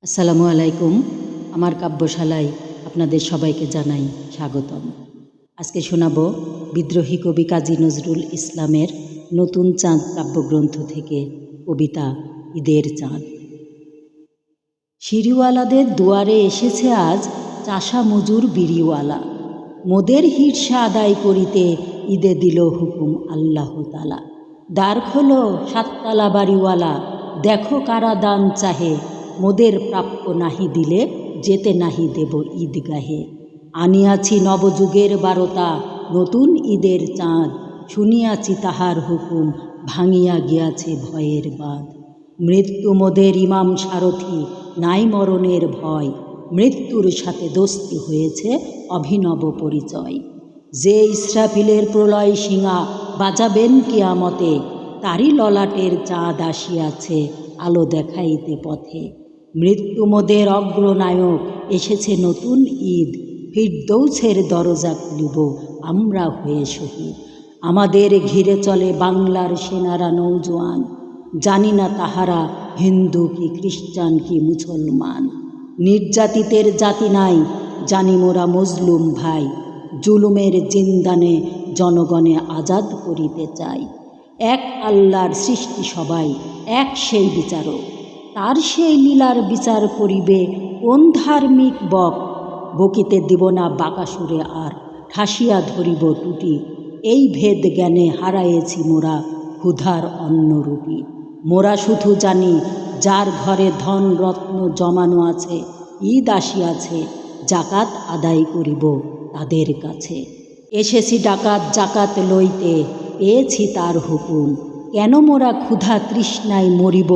আসসালামু আলাইকুম। আমার কাব্যশালায় আপনাদের সবাইকে জানাই স্বাগতম। আজকে শোনাব বিদ্রোহী কবি কাজী নজরুল ইসলামের নতুন চাঁদ কাব্যগ্রন্থ থেকে কবিতা ঈদের চাঁদ। সিঁড়িওয়ালাদের দুয়ারে এসেছে আজ চাষা মজুর বিড়িওয়ালা, মোদের হির্ষা আদায় করিতে ঈদে দিল হুকুম আল্লাহ তালা। দ্বার খোলো সাততলা বাড়িওয়ালা, দেখো কারা দান চাহে, মোদের প্রাপ্য নাহি দিলে যেতে নাহি দেব ঈদগাহে। আনিয়াছি নবযুগের বারতা, নতুন ঈদের চাঁদ, শুনিয়াছি তাহার হুকুম, ভাঙিয়া গিয়াছে ভয়ের বাঁধ। মৃত্যু মোদের ইমাম সারথি, নাই মরণের ভয়, মৃত্যুর সাথে দোস্তি হয়েছে অভিনব পরিচয়। যে ইসরাফিলের প্রলয় শিঙা বাজাবেন কিয়ামতে, তারই ললাটের চাঁদ আসিয়াছে আলো দেখাইতে পথে। মৃত্যু মোদের অগ্রনায়ক, এসেছে নতুন ঈদ, ফিরদৌসের দরজা খুলিব আমরা হয়ে শহীদ। আমাদের ঘিরে চলে বাংলার সেনারা নৌজোয়ান, জানি না তাহারা হিন্দু কি খ্রিস্টান কি মুসলমান। নির্যাতিতের জাতি নাই, জানি মোরা মজলুম ভাই, জুলুমের জিন্দানে জনগণে আজাদ করিতে চাই। এক আল্লাহর সৃষ্টি সবাই, এক সেই বিচারক, তার সেই লীলার বিচার করিবে কোন ধার্মিক বক। বকিতে দিব না বাঁকাসুরে আর, ঠাসিয়া ধরিব টুটি, এই ভেদ জ্ঞানে হারায়েছি মোরা ক্ষুধার অন্নরূপী। মোরা শুধু জানি যার ঘরে ধন রত্ন জমানো আছে, ঈদ আসিয়াছে জাকাত আদায় করিব তাদের কাছে। এসেছি ডাকাত জাকাত লইতে, পেয়েছি তার হুকুম, কেন মোরা ক্ষুধা তৃষ্ণায় মরিব,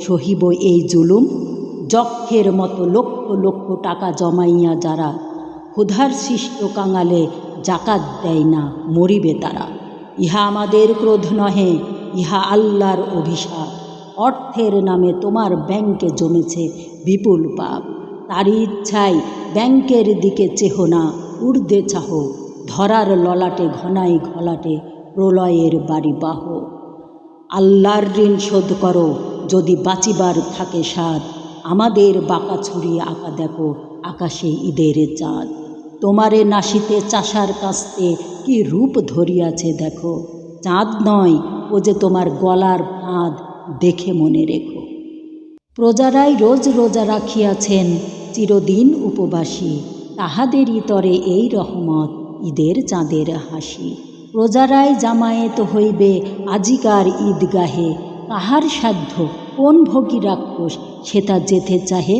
সহিব এই জুলুম। যক্ষের মতো লক্ষ লক্ষ টাকা জমাইয়া যারা, ক্ষুধার সৃষ্ট কাঙালে জাকাত দেয় না, মরিবে তারা। ইহা আমাদের ক্রোধ নহে, ইহা আল্লাহর অভিশাপ, অর্থের নামে তোমার ব্যাংকে জমেছে বিপুল পাপ। তারই ইচ্ছায় ব্যাংকের দিকে চেহ না, ঊর্ধ্বে চাহ, ধরার ললাটে ঘনাই ঘলাটে প্রলয়ের বাড়ি বাহ। আল্লাহর ঋণ শোধ করো যদি বাঁচিবার থাকে স্বাদ, আমাদের বাঁকা ছুরি আঁকা দেখো আকাশে ঈদের চাঁদ। তোমারে নাসিতে চাষার কাস্তে কি রূপ ধরিয়াছে দেখো, চাঁদ নয় ও যে তোমার গলার ফাঁদ, দেখে মনে রেখো। প্রজারাই রোজ রোজা রাখিয়াছেন চিরদিন উপবাসী, তাহাদেরই তরে এই রহমত ঈদের চাঁদের হাসি। প্রজারাই জামায়েত হইবে আজিকার ঈদগাহে, কাহার সাধ্য কোন ভোগী রাক্ষস সেটা যেতে চাহে।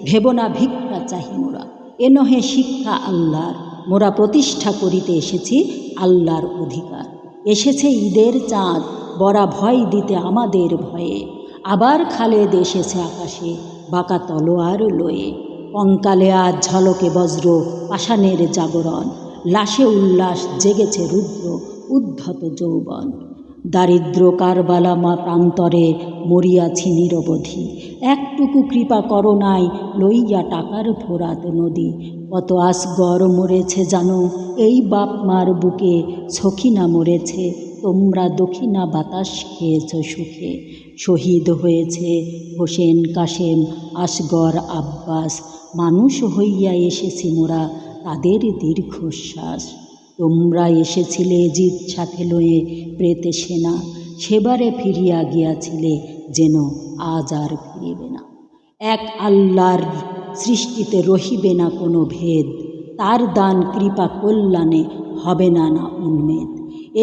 ভেব না ভিক্ষা চাহি মোরা, এ নহে শিক্ষা আল্লাহর, মোরা প্রতিষ্ঠা করিতে এসেছি আল্লাহর অধিকার। এসেছে ঈদের চাঁদ, বড়া ভয় দিতে আমাদের ভয়ে, আবার খালেদ এসেছে আকাশে বাঁকা তলোয়ার লয়ে। কঙ্কালে আজ ঝলকে বজ্র পাষাণের জাগরণ, লাশে উল্লাস জেগেছে রুদ্র উদ্ধত যৌবন। দারিদ্র কারবালা মা প্রান্তরে মরিয়াছি নিরবধি, একটুকু কৃপা করোনায় লইয়া টাকার ফোরাত নদী। কত আসগর মরেছে জানো এই বাপ মার বুকে, সখিনা মরেছে তোমরা দক্ষিণা বাতাস খেয়েছ সুখে। শহীদ হয়েছে হোসেন কাশেম আসগর আব্বাস, মানুষ হইয়া এসেছি মোরা তাদের দীর্ঘশ্বাস। তোমরা এসেছিলে জিত সাথে লয়ে প্রেতে সেনা, সেবারে ফিরিয়া গিয়াছিলে যেন আজ আর ফিরিবে না। এক আল্লাহর সৃষ্টিতে রহিবে না কোনো ভেদ, তার দান কৃপা কল্যাণে হবে না না উন্মেদ।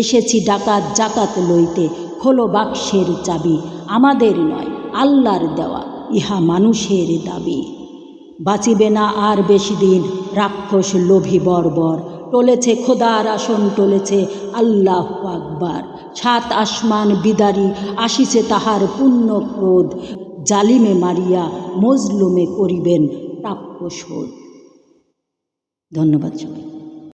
এসেছি ডাকাত জাকাত লইতে, খোলো বাক্সের চাবি, আমাদের নয় আল্লাহর দেওয়া ইহা মানুষের দাবি। বাঁচিবে না আর বেশি দিন রাক্ষস লোভী বর্বর, টলেছে খোদার আসন টলেছে আল্লাহু আকবার। সাত আসমান বিদারী আসিছে তাহার পুণ্য ক্রোধ, জালিমে মারিয়া মজলুমে করিবেন প্রাপ্য শোধ। ধন্যবাদ সবাই।